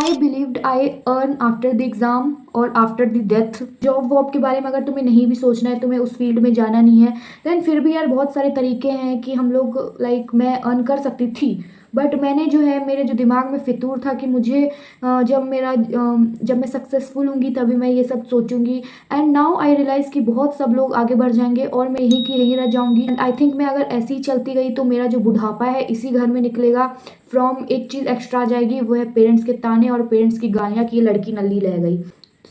I believed I earn after the exam और after the death. Job वॉब के बारे में अगर तुम्हें नहीं भी सोचना है, तुम्हें उस फील्ड में जाना नहीं है, देन फिर भी यार बहुत सारे तरीके हैं कि हम लोग मैं अर्न कर सकती थी। बट मैंने जो है, मेरे जो दिमाग में फितूर था कि मुझे जब मैं सक्सेसफुल होंगी तभी मैं ये सब सोचूंगी। एंड नाउ आई रियलाइज़ कि बहुत सब लोग आगे बढ़ जाएंगे और मैं यहीं की यहीं रह जाऊंगी। एंड आई थिंक मैं अगर ऐसी ही चलती गई तो मेरा जो बुढ़ापा है इसी घर में निकलेगा। फ्रॉम एक चीज़ एक्स्ट्रा आ जाएगी, वो है पेरेंट्स के ताने और पेरेंट्स की गालियाँ कि ये लड़की नल्ली रह गई।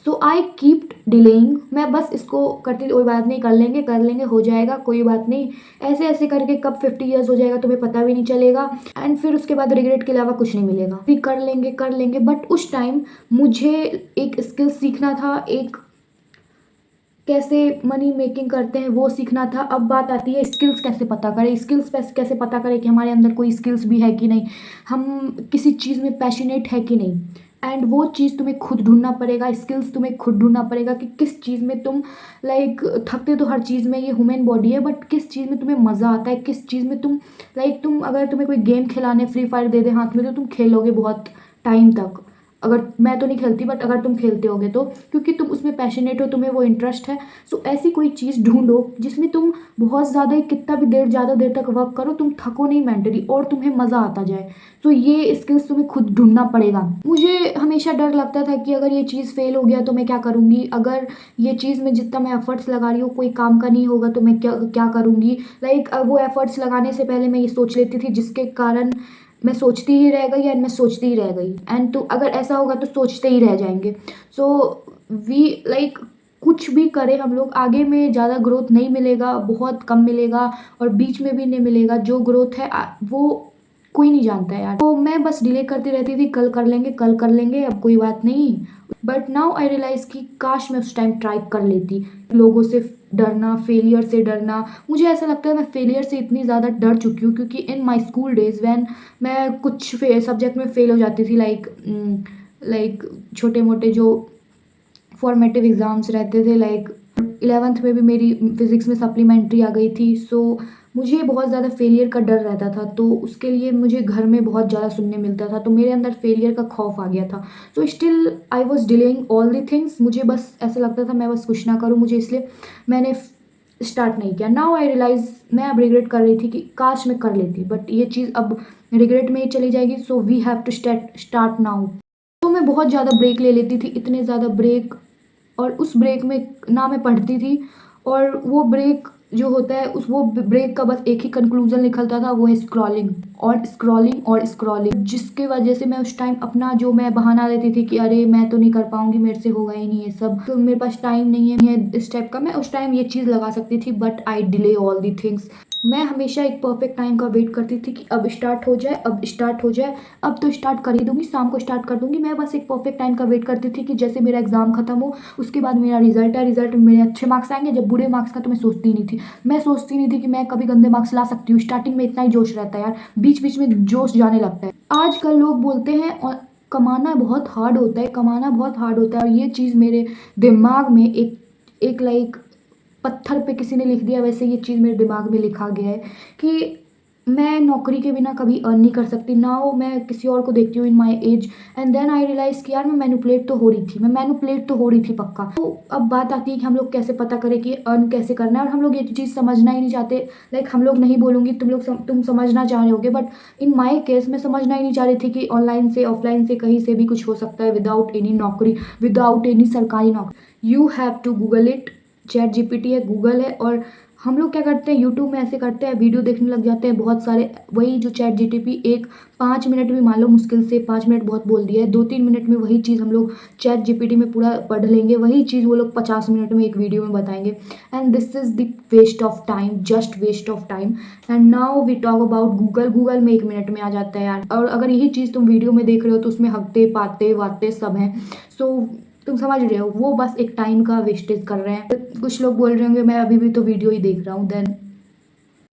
सो आई कीप्ड डिलेइंग। मैं बस इसको करती कोई बात नहीं, कर लेंगे हो जाएगा कोई बात नहीं। ऐसे ऐसे करके कब 50 ईयर्स हो जाएगा तुम्हें पता भी नहीं चलेगा। एंड फिर उसके बाद रिग्रेट के अलावा कुछ नहीं मिलेगा। फिर कर लेंगे बट उस टाइम मुझे एक स्किल सीखना था, एक कैसे मनी मेकिंग करते हैं वो सीखना था। अब बात आती है स्किल्स कैसे पता करें, कैसे पता करें कि हमारे अंदर कोई स्किल्स भी है कि नहीं, हम किसी चीज़ में पैशनेट है कि नहीं। एंड वो चीज़ तुम्हें खुद ढूंढना पड़ेगा, स्किल्स तुम्हें खुद ढूंढना पड़ेगा कि किस चीज़ में तुम थकते तो हर चीज़ में, ये ह्यूमन बॉडी है, बट किस चीज़ में तुम्हें मज़ा आता है, किस चीज़ में तुम अगर तुम्हें कोई गेम खिलाने फ्री फायर दे दे हाथ में तो तुम खेलोगे बहुत टाइम तक। अगर मैं तो नहीं खेलती बट अगर तुम खेलते होगे तो क्योंकि तुम उसमें पैशनेट हो, तुम्हें वो इंटरेस्ट है। सो ऐसी कोई चीज़ ढूंढो जिसमें तुम बहुत ज़्यादा ही कितना भी ज़्यादा देर तक वर्क करो, तुम थको नहीं मेंटली और तुम्हें मज़ा आता जाए। तो ये स्किल्स तुम्हें खुद ढूंढना पड़ेगा। मुझे हमेशा डर लगता था कि अगर ये चीज़ फेल हो गया तो मैं क्या करूँगी, अगर ये चीज़ में जितना मैं एफर्ट्स लगा रही हूँ कोई काम का नहीं होगा तो मैं क्या क्या करूँगी। वो एफर्ट्स लगाने से पहले मैं ये सोच लेती थी जिसके कारण मैं सोचती ही रह गई एंड मैं सोचती ही रह गई। एंड तो अगर ऐसा होगा तो सोचते ही रह जाएंगे। सो वी कुछ भी करें हम लोग, आगे में ज़्यादा ग्रोथ नहीं मिलेगा, बहुत कम मिलेगा और बीच में भी नहीं मिलेगा। जो ग्रोथ है वो कोई नहीं जानता है यार। तो मैं बस डिले करती रहती थी, कल कर लेंगे अब कोई बात नहीं। बट नाउ आई रियलाइज कि काश मैं उस टाइम ट्राई कर लेती। लोगों से डरना, फेलियर से डरना, मुझे ऐसा लगता है मैं फेलियर से इतनी ज़्यादा डर चुकी हूँ क्योंकि इन माई स्कूल डेज वैन मैं कुछ सब्जेक्ट में फेल हो जाती थी, लाइक छोटे मोटे जो फॉर्मेटिव एग्ज़ाम्स रहते थे, 11th में भी मेरी फिज़िक्स में सप्लीमेंट्री आ गई थी। सो मुझे बहुत ज़्यादा फेलियर का डर रहता था, तो उसके लिए मुझे घर में बहुत ज़्यादा सुनने मिलता था, तो मेरे अंदर फेलियर का खौफ आ गया था। So still I was delaying all the things. मुझे बस ऐसा लगता था मैं बस कुछ ना करूँ, मुझे इसलिए मैंने स्टार्ट नहीं किया। नाउ आई रियलाइज़, मैं अब रिग्रेट कर रही थी कि काश मैं कर लेती, बट ये चीज़ अब रिग्रेट में ही चली जाएगी। So we have to start now. तो मैं बहुत ज़्यादा ब्रेक ले लेती थी, इतने ज़्यादा ब्रेक, और उस ब्रेक में ना मैं पढ़ती थी, और वो ब्रेक जो होता है उस वो ब्रेक का बस एक ही कंक्लूजन निकलता था, वो है स्क्रॉलिंग और स्क्रॉलिंग और स्क्रॉलिंग, जिसके वजह से मैं उस टाइम अपना जो मैं बहाना देती थी कि अरे मैं तो नहीं कर पाऊंगी, मेरे से होगा ही नहीं ये सब, तो मेरे पास टाइम नहीं है इस टाइप का, मैं उस टाइम ये चीज़ लगा सकती थी but I delay all the things. मैं हमेशा एक परफेक्ट टाइम का वेट करती थी कि अब स्टार्ट हो जाए, अब स्टार्ट हो जाए, अब तो स्टार्ट कर ही दूंगी, शाम को स्टार्ट कर दूंगी। मैं बस एक परफेक्ट टाइम का वेट करती थी कि जैसे मेरा एग्जाम खत्म हो उसके बाद मेरा रिजल्ट है, रिजल्ट में मेरे अच्छे मार्क्स आएंगे। जब बुरे मार्क्स का तो मैं सोचती नहीं थी, मैं सोचती नहीं थी कि मैं कभी गंदे मार्क्स ला सकती हूँ। स्टार्टिंग में इतना ही जोश रहता है यार, बीच बीच में जोश जाने लगता है। आजकल लोग बोलते हैं और कमाना बहुत हार्ड होता है, कमाना बहुत हार्ड होता है, और ये चीज़ मेरे दिमाग में एक पत्थर पे किसी ने लिख दिया, वैसे ये चीज़ मेरे दिमाग में लिखा गया है कि मैं नौकरी के बिना कभी अर्न नहीं कर सकती। नाउ मैं किसी और को देखती हूँ in my age, and then I realize कि यार मैं मैनिपुलेट तो हो रही थी पक्का। तो अब बात आती है कि हम लोग कैसे पता करें कि अर्न कैसे करना है, और हम लोग ये चीज़ समझना ही नहीं चाहते। हम लोग नहीं बोलूँगी, तुम समझना चाह रहे होगे, बट इन माई केस मैं समझना ही नहीं चाह रही थी कि ऑनलाइन से ऑफलाइन से कहीं से भी कुछ हो सकता है विदाउट एनी नौकरी, विदाउट एनी सरकारी नौकरी। You have to Google it. Chat GPT है, गूगल है, और हम लोग क्या करते हैं यूट्यूब में ऐसे करते हैं, वीडियो देखने लग जाते हैं बहुत सारे। वही जो चैट जीटीपी एक 5 मिनट में, मान लो मुश्किल से 5 मिनट बहुत बोल दिया है, 2-3 मिनट में वही चीज़ हम लोग चैट जीपीटी में पूरा पढ़ लेंगे, वही चीज़ वो लोग 50 मिनट में एक वीडियो में बताएंगे। And this is the waste of time, just waste of time. And now we talk about Google. Google में 1 मिनट में आ जाता है यार, और अगर यही चीज़ तुम वीडियो में देख रहे हो तो उसमें हफ्ते पाते वाते सब हैं। सो तुम समझ रहे हो, वो बस एक टाइम का वेस्टेज कर रहे हैं। कुछ लोग बोल रहे होंगे मैं अभी भी तो वीडियो ही देख रहा हूँ, देन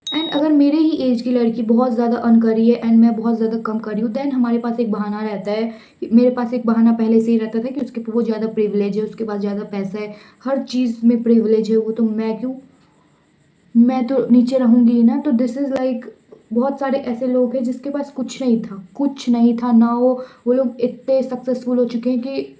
एंड अगर मेरे ही एज की लड़की बहुत ज़्यादा अर्न कर रही है एंड मैं बहुत ज़्यादा कम कर रही हूँ, देन हमारे पास एक बहाना रहता है। मेरे पास एक बहाना पहले से ही रहता था कि उसके वो ज़्यादा प्रिविलेज है, उसके पास ज़्यादा पैसा है, हर चीज़ में प्रिविलेज है वो, तो मैं क्यों, मैं तो नीचे रहूँगी ही ना। तो दिस इज़ बहुत सारे ऐसे लोग हैं जिसके पास कुछ नहीं था, कुछ नहीं था ना, वो लोग इतने सक्सेसफुल हो चुके हैं कि